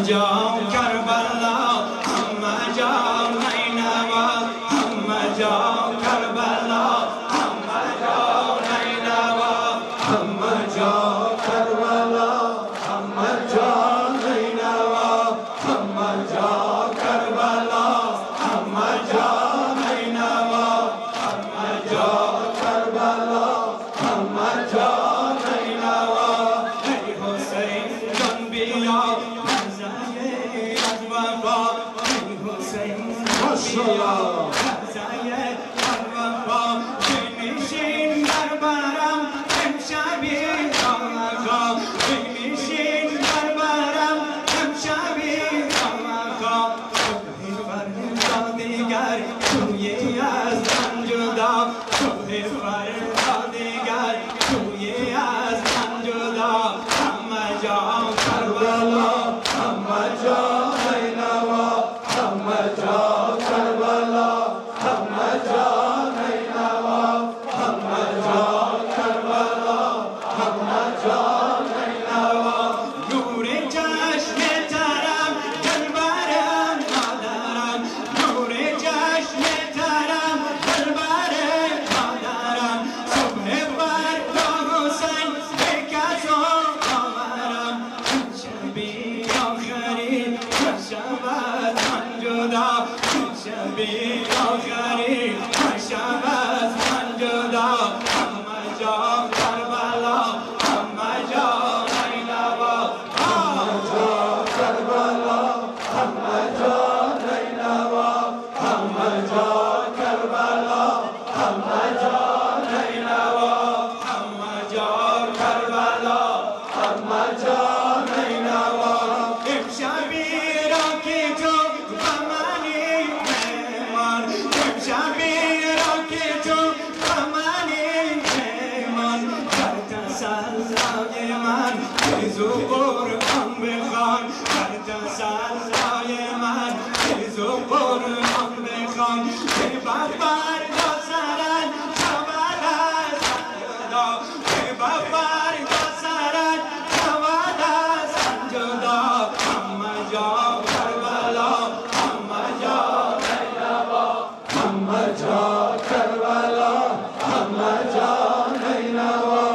جا کربلا همه جا نینوا همه جا کربلا همه جا نینوا همه جا کربلا همه جا نینوا همه جا کربلا همه جا نینوا همه جا کربلا همه جا نینوا ای حسین جان بیا ماشاءالله زایه با بنشین در برم امشبی آقا بنشین در برم امشبی آقا توی فردا دیگر توی از من جدا توی فردا دیگر توی از من جدا همه جا کربلا همه جا نینوا همه جا کربلا همه جا نینوا همه جا کربلا همه جا نینوا نور چشم ترم دلبرم مادرم نور چشم ترم دلبرم مادرم صبح فردا حسین به کس آورم شبی آخری شبت من جدا شبی آخری شب از من جدا همه جا کربلا همه جا نینوا همه جا کربلا همه جا نینوا همه جا کربلا همه جا نینوا همه جا کربلا همه جا نینوا امشبی را که تو غمانی مهمان امشبی را که تو غمانی مهمان در تسلای من بزو قرآن بخوان در تسلای من بزو قرآن بخوان که فردا سرن شود از من جدا که فردا سرن شود از من جدا همه جا کربلا همه جا نینوا همه جا کربلا همه جا نینوا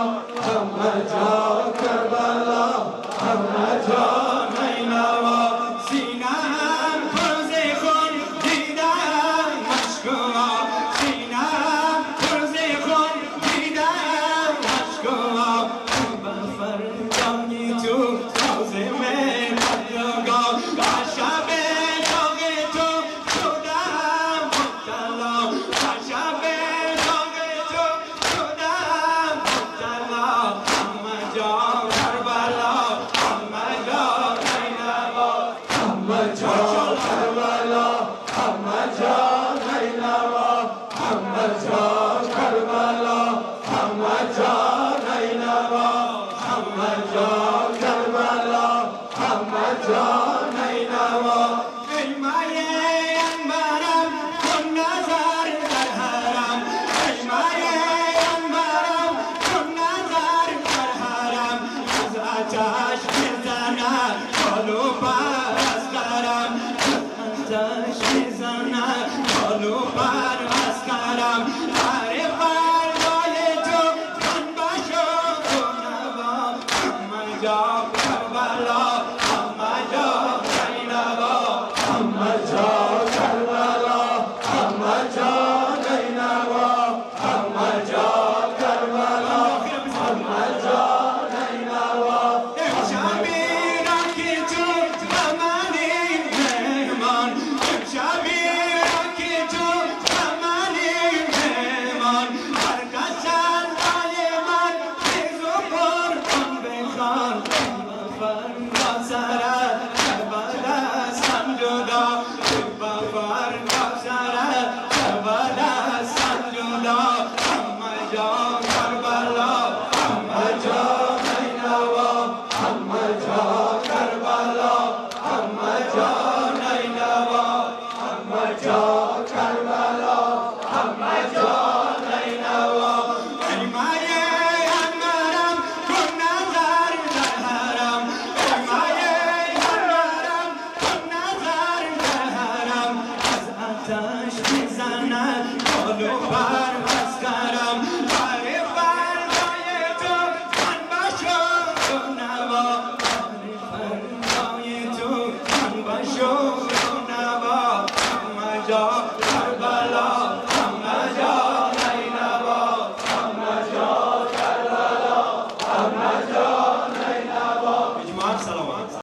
همه جا کربلا همه جا نینوا سینه‌ام پر ز خون دیدم مشکوا سینه‌ام پر ز خون دیدم مشکوا بر فردای تو تازه مهرگا و شب داغ تو شدم مبتلا و شب داغ تو شدم مبتلا همه جا کربلا همه جا نینوا همه جا کربلا همه جا نینوا همه جا کربلا همه جا نینوا همه جا کربلا همه جا نینوا ای مایه انبرم کن نظر در حرم ای مایه انبرم کن نظر در حرم از آتش میزند بالو پر از کرم از آتش میزند بالو پر از کرم هر فردای تو من باشو تو نوا همه جا کربلا همه جا نینوا همه جا کربلا همه جا نینوا همه جا کربلا همه جا نینوا امشبی را که تو غمانی مهمان امشبی را که تو غمانی مهمان آتش میزند بال و پر مسخره